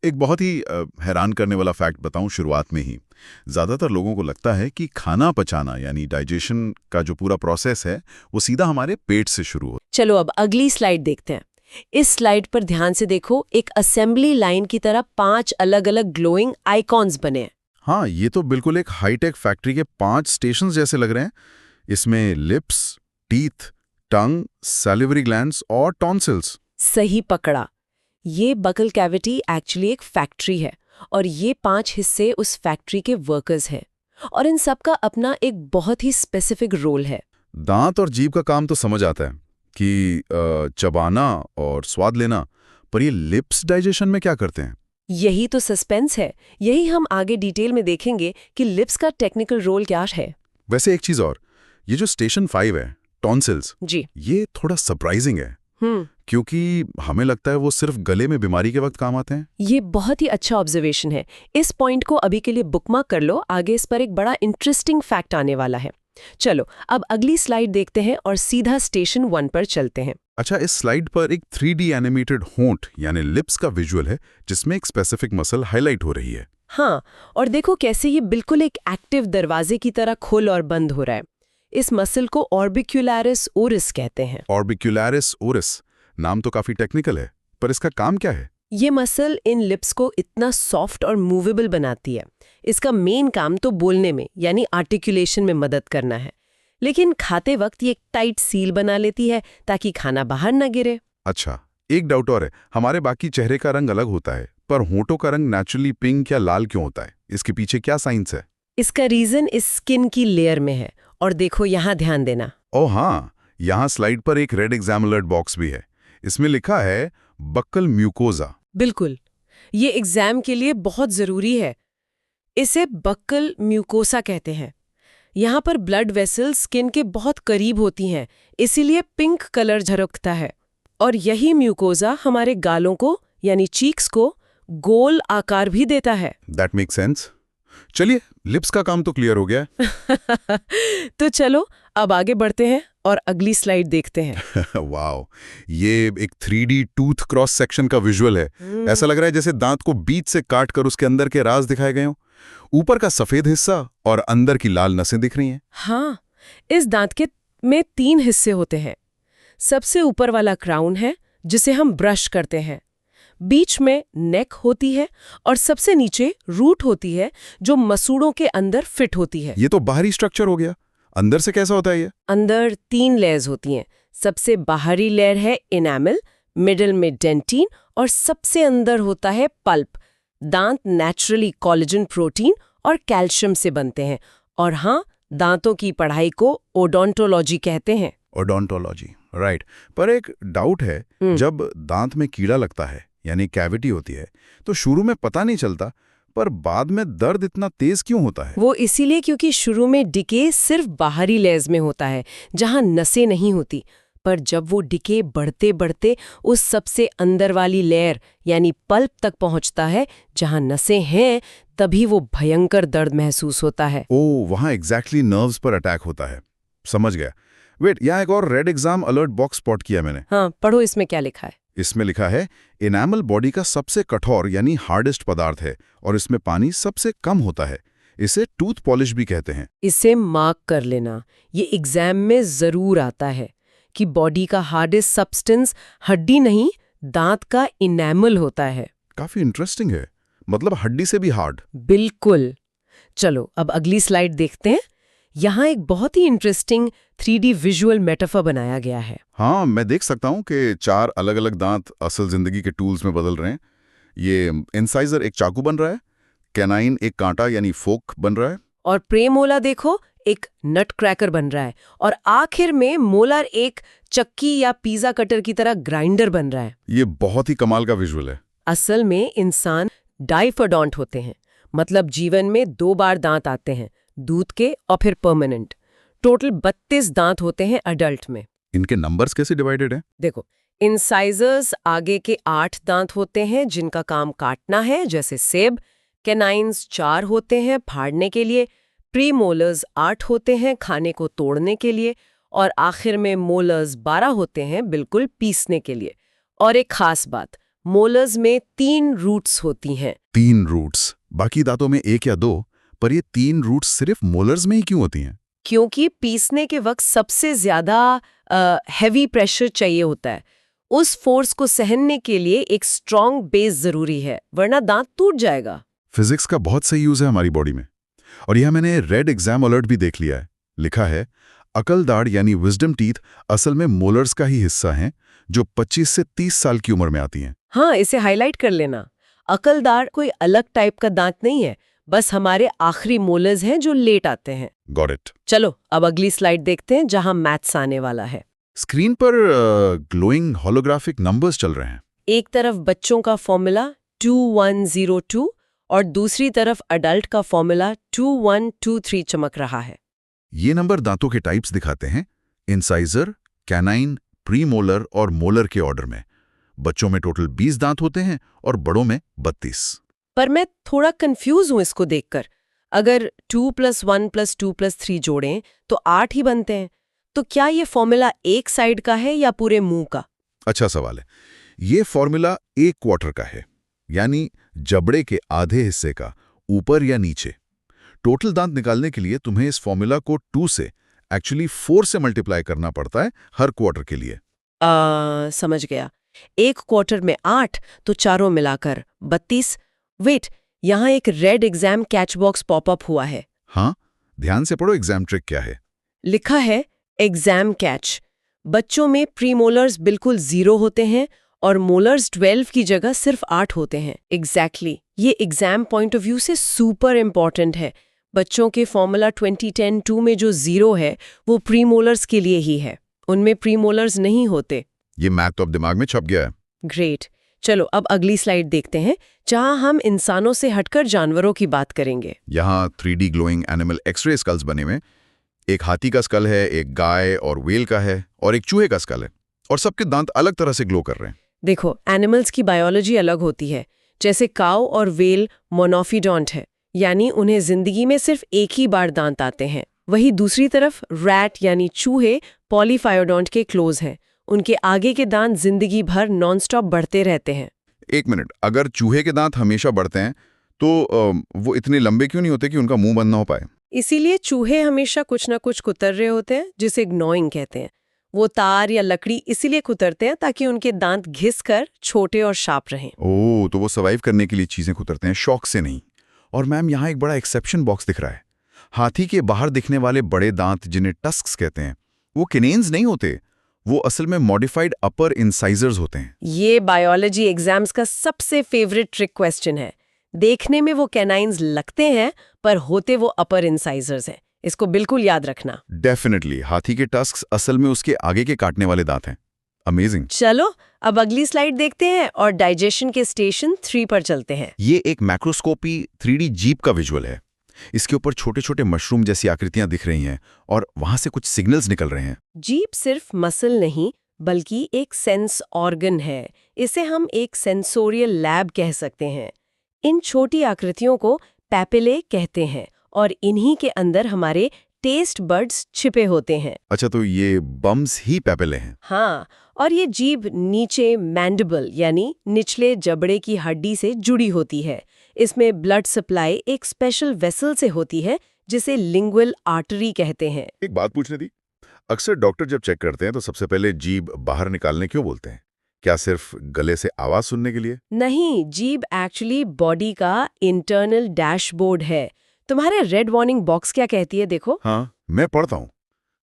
एक बहुत ही हैरान करने वाला फैक्ट बताऊं शुरुआत में ही। ज़्यादातर लोगों को लगता है कि खाना पचाना यानी डाइजेशन का जो पूरा प्रोसेस है वो सीधा हमारे पेट से शुरू हो। चलो अब अगली स्लाइड देखते हैं। इस स्लाइड पर ध्यान से देखो, एक असेंबली लाइन की तरह 5 अलग अलग ग्लोइंग आइकॉन्स बने हैं। हाँ, ये तो बिल्कुल एक हाईटेक फैक्ट्री के 5 स्टेशन जैसे लग रहे हैं। इसमें लिप्स, टीथ, टंग, सैलिवरी ग्लैंड्स और टॉन्सिल्स। सही पकड़ा। ये बकल कैविटी एक्चुअली एक फैक्ट्री है और ये 5 हिस्से उस फैक्ट्री के वर्कर्स हैं और इन सब का अपना एक बहुत ही स्पेसिफिक रोल है। दांत और जीभ का काम तो समझ आता है कि चबाना और स्वाद लेना, पर ये लिप्स डाइजेशन में क्या करते हैं? यही तो सस्पेंस है। यही हम आगे डिटेल में देखेंगे कि लिप्स का टेक्निकल रोल क्या है। वैसे एक चीज और, ये जो स्टेशन 5 है, टॉन्सिल्स, जी। ये थोड़ा सरप्राइजिंग है क्योंकि हमें लगता है वो सिर्फ गले में बीमारी के वक्त काम आते हैं। ये बहुत ही अच्छा ऑब्जर्वेशन है। इस पॉइंट को अभी के लिए बुकमार्क कर लो, आगे इस पर एक बड़ा इंटरेस्टिंग फैक्ट आने वाला है। चलो अब अगली स्लाइड देखते हैं और सीधा स्टेशन 1 पर चलते हैं। अच्छा, इस स्लाइड पर एक 3D एनिमेटेड होंठ यानी लिप्स का विजुअल है जिसमें एक स्पेसिफिक मसल हाईलाइट हो रही है। हाँ, और देखो कैसे ये बिल्कुल एक एक्टिव दरवाजे की तरह खुल और बंद हो रहा है। इस मसल को ऑर्बिक्युलरिस ओरिस कहते हैं। ऑर्बिक्युलरिस ओरिस, नाम तो काफी टेक्निकल है, पर इसका काम क्या है? ये मसल इन लिप्स को इतना सॉफ्ट और मूवेबल बनाती है। इसका मेन काम तो बोलने में यानी आर्टिकुलेशन में मदद करना है, लेकिन खाते वक्त ये एक टाइट सील बना लेती है ताकि खाना बाहर न गिरे। अच्छा, एक डाउट और है। हमारे बाकी चेहरे का रंग अलग होता है, पर होंठों का रंग नेचुरली पिंक या लाल क्यों होता है? इसके पीछे क्या साइंस है? इसका रीजन इस स्किन की लेयर में है। और देखो यहाँ ध्यान देना। ओह हाँ, यहाँ स्लाइड पर एक रेड एग्जाम अलर्ट बॉक्स भी है। इसमें लिखा है बक्कल म्यूकोजा। बिल्कुल, ये एग्जाम के लिए बहुत जरूरी है। इसे बक्कल म्यूकोसा कहते हैं। यहाँ पर ब्लड वेसल्स स्किन के बहुत करीब होती हैं, इसीलिए पिंक कलर झलकता है। और यही म्यूकोजा हमारे गालों को यानी चीक्स को गोल आकार भी देता है। That make sense. चलिए, लिप्स का काम तो क्लियर हो गया है। तो चलो अब आगे बढ़ते हैं और अगली स्लाइड देखते हैं। वाओ, ये एक 3D टूथ क्रॉस सेक्शन का विजुअल है। ऐसा लग रहा है जैसे दांत को बीच से काट कर उसके अंदर के राज दिखाए गए हों। ऊपर का सफेद हिस्सा और अंदर की लाल नसें दिख रही हैं। हाँ, इस दांत के में 3 हिस्से होते हैं। सबसे ऊपर वाला क्राउन है जिसे हम ब्रश करते हैं, बीच में नेक होती है और सबसे नीचे रूट होती है जो मसूड़ों के अंदर फिट होती है। ये तो बाहरी स्ट्रक्चर हो गया। अंदर से कैसा होता है ये? अंदर 3 लेयर्स होती हैं। सबसे बाहरी लेयर है इनेमल, मिडिल में डेंटिन और सबसे अंदर होता है पल्प। दांत नेचुरली कोलेजन प्रोटीन और कैल्शियम से बनते हैं। और हाँ, दांतों की पढ़ाई को ओडोंटोलॉजी कहते हैं। Odontology, right. पर एक डाउट है, जब दांत में कीड़ा लगता है यानी कैविटी होती है तो शुरू में पता नहीं चलता, पर बाद में दर्द इतना तेज क्यों होता है? वो इसीलिए क्योंकि शुरू में डिके सिर्फ बाहरी लेयर्स में होता है जहां नसें नहीं होती। पर जब वो डिके बढ़ते बढ़ते उस सबसे अंदर वाली लेयर यानी पल्प तक पहुंचता है जहां नसें हैं, तभी वो भयंकर दर्द महसूस होता है। ओह, वहाँ एग्जैक्टली नर्व्स पर अटैक होता है। समझ गया। वेट, यहाँ एक और red exam alert box spot किया मैंने। हाँ, पढ़ो इसमें क्या लिखा है। इसमें लिखा है इनेमल बॉडी का सबसे कठोर यानी हार्डेस्ट पदार्थ है और इसमें पानी सबसे कम होता है। इसे टूथ पॉलिश भी कहते हैं। इसे मार्क कर लेना, ये एग्जाम में जरूर आता है कि बॉडी का हार्डेस्ट सब्सटेंस हड्डी नहीं, दांत का इनेमल होता है। काफी इंटरेस्टिंग है, मतलब हड्डी से भी हार्ड। बिल्कुल। चलो अब अगली स्लाइड देखते हैं। यहाँ एक बहुत ही इंटरेस्टिंग 3D विजुअल मेटाफर बनाया गया है। हाँ, मैं देख सकता हूँ कि 4 अलग अलग दांत असल जिंदगी के टूल्स में बदल रहे हैं। ये इंसाइजर एक चाकू बन रहा है, कैनाइन एक कांटा यानी फोक बन रहा है, और प्रेमोला देखो एक नट क्रैकर बन रहा है, और आखिर में मोलर एक चक्की या पिज्जा कटर की तरह ग्राइंडर बन रहा है। ये बहुत ही कमाल का विजुअल है। असल में इंसान डाइफोडोंट होते हैं, मतलब जीवन में 2 बार दांत आते हैं, दूध के और फिर परमानेंट। टोटल 32 दांत होते हैं अडल्ट में। इनके नंबर्स कैसे डिवाइडेड हैं? देखो, इंसाइजर्स आगे के 8 दांत होते हैं जिनका काम काटना है जैसे सेब। कैनाइन्स 4 होते हैं फाड़ने के लिए। प्रीमोलर्स 8 होते हैं खाने को तोड़ने के लिए। और आखिर में मोलर्स 12 होते हैं बिल्कुल पीसने के लिए। और एक खास बात, मोलर्स में 3 रूट्स होती हैं। 3 रूट्स, बाकी दांतों में 1 या 2, पर ये 3 रूट्स सिर्फ मोलर्स में ही क्यों होती हैं? क्योंकि पीसने के वक्त सबसे ज्यादा हैवी प्रेशर चाहिए होता है। उस फोर्स को सहने के लिए एक स्ट्रॉन्ग बेस जरूरी है, वरना दांत टूट जाएगा। फिजिक्स का बहुत सही यूज है हमारी बॉडी में। और यह मैंने रेड एग्जाम अलर्ट भी देख लिया है। लिखा है, अकल दाढ़ यानी विजडम टीथ असल में मोलर्स का ही हिस्सा हैं, जो 25 से 30 साल की उम्र में आती हैं। हाँ, इसे हाईलाइट कर लेना। अकलदार कोई अलग टाइप का दांत नहीं है, बस हमारे आखिरी मोलर्स हैं जो लेट आते हैं। Got it. चलो अब अगली स्लाइड देखते हैं जहां मैथ्स आने वाला है। स्क्रीन पर ग्लोइंग होलोग्राफिक नंबर्स चल रहे हैं। एक तरफ बच्चों का फॉर्मूला 2102 और दूसरी तरफ अडल्ट का फॉर्मूला 2123 चमक रहा है। ये नंबर दांतों के टाइप्स दिखाते हैं, इंसाइजर, कैनाइन, प्रीमोलर और मोलर के ऑर्डर में। बच्चों में टोटल 20 दांत होते हैं और बड़ों में 32। पर मैं थोड़ा कंफ्यूज हूं इसको देखकर। अगर 2 + 1 + 2 + 3 जोड़ें तो 8 ही बनते हैं। तो क्या ये फॉर्मूला एक साइड का है या पूरे मुंह का? अच्छा सवाल है। ये फॉर्मूला 1/4 का है, यानी जबड़े के आधे हिस्से का, ऊपर या नीचे। टोटल दांत निकालने के लिए तुम्हें इस फॉर्मूला को 2 से एक्चुअली 4 से मल्टीप्लाई करना पड़ता है हर क्वार्टर के लिए। समझ गया। एक क्वार्टर में 8 तो चारों मिलाकर 32। वेट, यहाँ एक red exam catch box popup हुआ है। हाँ, ध्यान से पढ़ो एग्जाम ट्रिक क्या है। लिखा है एग्जाम कैच। बच्चों में प्रीमोलर्स बिल्कुल 0 होते हैं और मोलर्स 12 की जगह सिर्फ 8 होते हैं। एग्जैक्टली। ये एग्जाम पॉइंट ऑफ व्यू से सुपर इम्पॉर्टेंट है। बच्चों के फॉर्मूला 2010-2 में जो 0 है वो प्रीमोलर्स के लिए ही है, उनमें प्रीमोलर्स नहीं होते। ये मैथ तो अब दिमाग में छप गया है। ग्रेट। चलो अब अगली स्लाइड देखते हैं जहां हम इंसानों से हटकर जानवरों की बात करेंगे। यहाँ 3D glowing animal x ray sculls बने हुए। एक हाथी का स्कल है, एक गाय और व्हेल का है, और एक चूहे का स्कल है, और सबके दांत अलग तरह से ग्लो कर रहे हैं। देखो, एनिमल्स की बायोलॉजी अलग होती है। जैसे काऊ और व्हेल मोनोफिडॉन्ट है, यानी उन्हें जिंदगी में सिर्फ एक ही बार दांत आते हैं। वही दूसरी तरफ रैट यानी चूहे पॉलीफायोडॉन्ट के क्लोज हैं। उनके आगे के दांत जिंदगी भर नॉनस्टॉप बढ़ते रहते हैं। 1 मिनट, अगर चूहे के दांत हमेशा बढ़ते हैं तो वो इतने लंबे क्यों नहीं होते कि उनका मुंह बंद ना हो पाए? इसीलिए चूहे हमेशा कुछ ना कुछ कुतर रहे होते हैं, जिसे ग्नॉइंग कहते हैं। वो तार या लकड़ी इसीलिए कुतरते हैं ताकि उनके दांत घिसकर छोटे और शार्प रहें। ओह, तो वो सर्वाइव करने के लिए चीजें कुतरते हैं, शौक से नहीं। और मैम, यहाँ एक बड़ा एक्सेप्शन बॉक्स दिख रहा है। हाथी के बाहर दिखने वाले बड़े दांत, जिन्हें टस्क्स कहते हैं, वो कैनेन्स नहीं होते, वो असल में मॉडिफाइड अपर इंसाइजर्स होते हैं। ये बायोलॉजी एग्जाम्स का सबसे फेवरेट ट्रिक क्वेश्चन है। देखने में वो कैनाइन्स लगते हैं, पर होते वो अपर इंसाइजर्स हैं। इसको बिल्कुल याद रखना। डेफिनेटली, हाथी के टस्क्स असल में उसके आगे के काटने वाले दांत हैं। अमेजिंग। चलो अब अगली स्लाइड देखते हैं और डाइजेशन के स्टेशन 3 पर चलते हैं। ये एक मैक्रोस्कोपी 3D जीभ का विजुअल है। इसके ऊपर छोटे छोटे मशरूम जैसी आकृतियां दिख रही हैं और वहां से कुछ सिग्नल्स निकल रहे हैं। जीभ सिर्फ मसल नहीं, बल्कि एक सेंस ऑर्गन है। इसे हम एक सेंसोरियल लैब कह सकते हैं। इन छोटी आकृतियों को पैपिले कहते हैं और इन्हीं के अंदर हमारे टेस्ट बड्स छिपे होते हैं। अच्छा, तो ये बम्स ही पैपिले हैं। हाँ, और ये जीभ नीचे मैंडिबल यानी निचले जबड़े की हड्डी से जुड़ी होती है। इसमें ब्लड सप्लाई एक स्पेशल वेसल से होती है जिसे लिंगुअल आर्टरी कहते हैं। एक बात पूछनी थी, अक्सर डॉक्टर जब चेक करते हैं तो सबसे पहले जीभ बाहर निकालने क्यों बोलते हैं? क्या सिर्फ गले से आवाज सुनने के लिए? नहीं, जीभ एक्चुअली बॉडी का इंटरनल डैशबोर्ड है। तुम्हारे रेड वार्निंग बॉक्स क्या कहती है देखो। हाँ, मैं पढ़ता हूँ।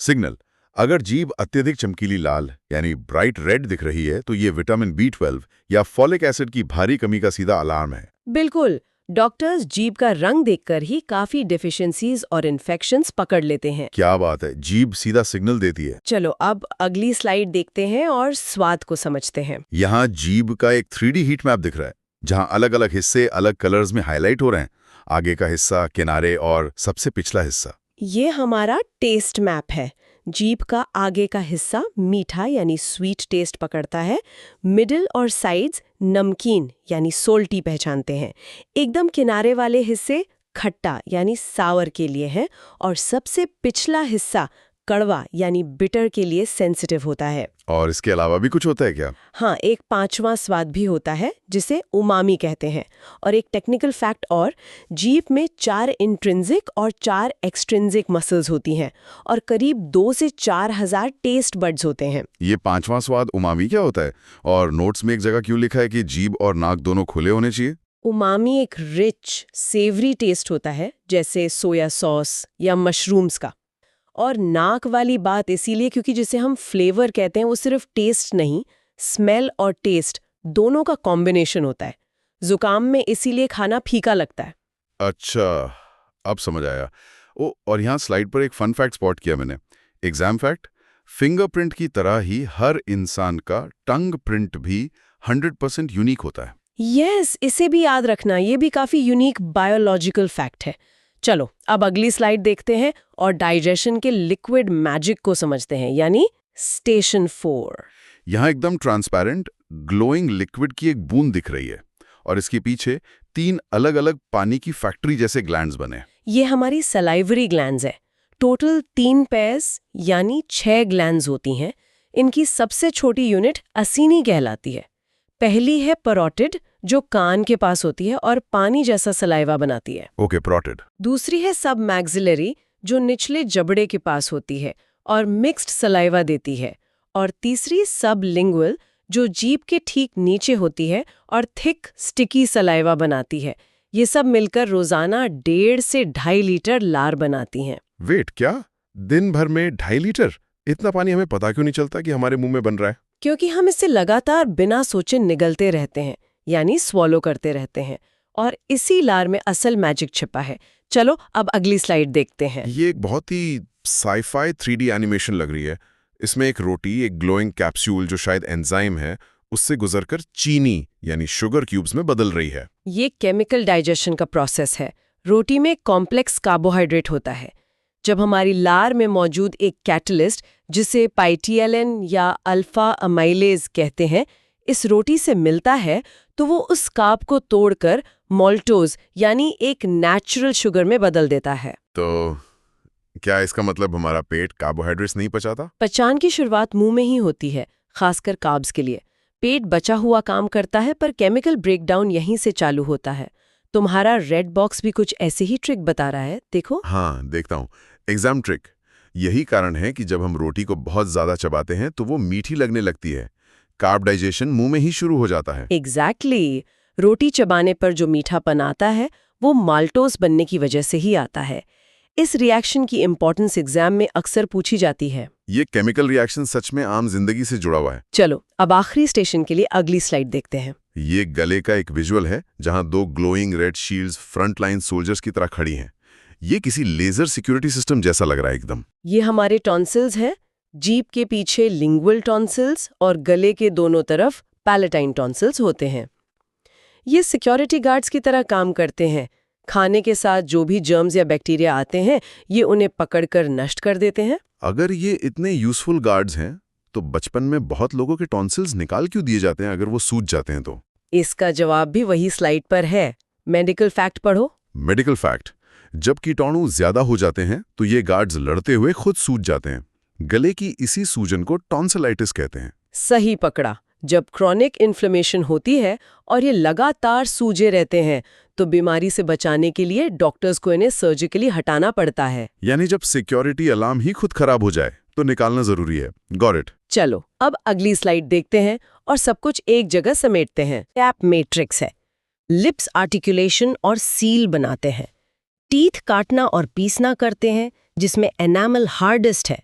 सिग्नल, अगर जीभ अत्यधिक चमकीली लाल यानी ब्राइट रेड दिख रही है तो ये विटामिन B12 या फॉलिक एसिड की भारी कमी का सीधा अलार्म है। बिल्कुल। डॉक्टर्स जीभ का रंग देखकर ही काफी डेफिशिएंसीज और इन्फेक्शंस पकड़ लेते हैं। क्या बात है, जीभ सीधा सिग्नल देती है। चलो अब अगली स्लाइड देखते हैं और स्वाद को समझते हैं। यहाँ जीभ का एक 3D हीट मैप दिख रहा है, जहाँ अलग अलग हिस्से अलग कलर्स में हाईलाइट हो रहे हैं। आगे का हिस्सा, किनारे और सबसे पिछला हिस्सा। ये हमारा टेस्ट मैप है। जीभ का आगे का हिस्सा मीठा यानी स्वीट टेस्ट पकड़ता है। मिडिल और साइड्स नमकीन यानी सोल्टी पहचानते हैं। एकदम किनारे वाले हिस्से खट्टा यानी सावर के लिए हैं और सबसे पिछला हिस्सा कड़वा यानी बिटर के लिए सेंसिटिव होता है। और इसके अलावा भी कुछ होता है क्या? हाँ, एक पांचवा स्वाद भी होता है जिसे उमामी कहते हैं। और एक टेक्निकल फैक्ट और, जीभ में 4 इंट्रिंसिक और 4 एक्सट्रिंसिक मसल्स होती हैं और करीब 2 से 4,000 टेस्ट बड्स होते हैं। ये 5वां स्वाद उमामी क्या होता है? और नोट्स में एक जगह क्यों लिखा है कि जीभ और नाक दोनों खुले होने चाहिए? उमामी एक रिच सेवरी टेस्ट होता है, जैसे सोया सॉस या मशरूम्स का। और नाक वाली बात इसीलिए क्योंकि जिसे हम फ्लेवर कहते हैं वो सिर्फ टेस्ट नहीं, स्मेल और टेस्ट दोनों का कॉम्बिनेशन होता है। जुकाम में इसीलिए खाना फीका लगता है। अच्छा, अब समझ आया। और यहाँ स्लाइड पर एक फन फैक्ट स्पॉट किया मैंने। एग्जाम फैक्ट, फिंगरप्रिंट की तरह ही हर इंसान का टंग प्रिंट भी 100% यूनिक होता है। यस, इसे भी याद रखना, ये भी काफी यूनिक बायोलॉजिकल फैक्ट है। चलो अब अगली स्लाइड देखते हैं और डाइजेशन के लिक्विड मैजिक को समझते हैं, यानी स्टेशन 4। यहाँ एकदम ट्रांसपेरेंट ग्लोइंग लिक्विड की एक बूंद दिख रही है और इसके पीछे 3 अलग-अलग पानी की फैक्ट्री जैसे ग्लैंड्स बने। ये हमारी सलाइवरी ग्लैंड्स है। टोटल 3 पेयर्स यानी 6 ग्लैंड्स होती हैं। इनकी सबसे छोटी यूनिट असीनी कहलाती है। पहली है पैरोटिड, जो कान के पास होती है और पानी जैसा सलाइवा बनाती है। Okay, parotid. दूसरी है सब मैक्सिलरी, जो निचले जबड़े के पास होती है और मिक्स्ड सलाइवा देती है। और तीसरी सब लिंगुअल, जो जीभ के ठीक नीचे होती है और थिक स्टिकी सलाइवा बनाती है। ये सब मिलकर रोजाना 1.5 से 2.5 लीटर लार बनाती हैं। वेट, क्या दिन भर में 2.5 लीटर? इतना पानी हमें पता क्यों नहीं चलता कि हमारे मुंह में बन रहा है? क्योंकि हम इससे लगातार बिना सोचे निगलते रहते हैं, यानी स्वॉलो करते रहते हैं। और इसी लार में असल मैजिक छिपा है। चलो अब अगली स्लाइड देखते हैं। ये एक बहुत ही साइफाई 3D एनिमेशन लग रही है। इसमें एक रोटी, एक ग्लोइंग कैप्सूल जो शायद एंजाइम है, उससे गुजरकर चीनी यानी शुगर क्यूब्स में बदल रही है। ये केमिकल डाइजेशन का प्रोसेस है। रोटी में कॉम्प्लेक्स कार्बोहाइड्रेट होता है। जब हमारी लार में मौजूद एक कैटलिस्ट, जिसे पाइटिएलिन या अल्फा अमाइलेज कहते हैं, इस रोटी से मिलता है तो वो उस कार्ब को तोड़कर मोल्टोज यानी एक नेचुरल शुगर में बदल देता है। तो क्या इसका मतलब हमारा पेट कार्बोहाइड्रेट्स नहीं पचाता? पचान की शुरुआत मुंह में ही होती है, खासकर कार्ब्स के लिए। पेट बचा हुआ काम करता है, पर केमिकल ब्रेकडाउन यहीं से चालू होता है। तुम्हारा रेड बॉक्स भी कुछ ऐसे ही ट्रिक बता रहा है, देखो। हाँ, देखता हूँ। Exam trick. यही कारण है कि जब हम रोटी को बहुत ज्यादा चबाते हैं तो वो मीठी लगने लगती है। कार्ब डाइजेशन मुंह में ही शुरू हो जाता है। एग्जैक्टली। रोटी चबाने पर जो मीठापन आता है वो माल्टोज बनने की वजह से ही आता है। इस रिएक्शन की इंपॉर्टेंस एग्जाम में अक्सर पूछी जाती है। ये केमिकल रिएक्शन सच में आम जिंदगी से जुड़ा हुआ है। चलो अब आखिरी स्टेशन के लिए अगली स्लाइड देखते हैं। ये गले का एक विजुअल है जहां 2 glowing red shields frontline soldiers की तरह खड़ी हैं। ये किसी लेजर सिक्योरिटी सिस्टम जैसा लग रहा है एकदम। ये हमारे टॉन्सिल्स हैं। जीभ के पीछे लिंगुअल टॉन्सिल्स और गले के दोनों तरफ पैलेटाइन टॉन्सिल्स होते हैं। ये सिक्योरिटी गार्ड्स की तरह काम करते हैं। खाने के साथ जो भी जर्म्स या बैक्टीरिया आते हैं, ये उन्हें पकड़कर नष्ट कर देते हैं। अगर ये इतने यूजफुल गार्ड्स हैं तो बचपन में बहुत लोगों के टॉन्सिल्स निकाल क्यों दिए जाते हैं अगर वो सूज जाते हैं तो? इसका जवाब भी वही स्लाइड पर है। मेडिकल फैक्ट पढ़ो। मेडिकल फैक्ट, जब कीटाणु ज्यादा हो जाते हैं तो ये गार्ड्स लड़ते हुए खुद सूज जाते हैं। गले की इसी सूजन को टॉन्सिलाइटिस कहते हैं। सही पकड़ा। जब क्रॉनिक इन्फ्लेमेशन होती है और ये लगातार सूजे रहते हैं तो बीमारी से बचाने के लिए डॉक्टर्स को इन्हें सर्जिकली हटाना पड़ता है। यानी जब सिक्योरिटी अलार्म ही खुद खराब हो जाए तो निकालना जरूरी है। Got it. चलो अब अगली स्लाइड देखते हैं और सब कुछ एक जगह समेटते हैं। टैप मैट्रिक्स है। लिप्स आर्टिकुलेशन और सील बनाते हैं। टीथ काटना और पीसना करते हैं, जिसमें एनामल हार्डेस्ट है।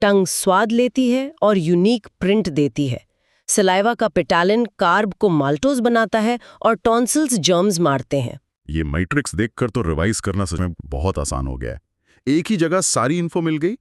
टंग स्वाद लेती है और यूनिक प्रिंट देती है। सलाइवा का पेटालिन कार्ब को माल्टोज बनाता है और टॉन्सिल्स जर्म्स मारते हैं। ये मैट्रिक्स देखकर तो रिवाइज करना सच में बहुत आसान हो गया है। एक ही जगह सारी इन्फो मिल गई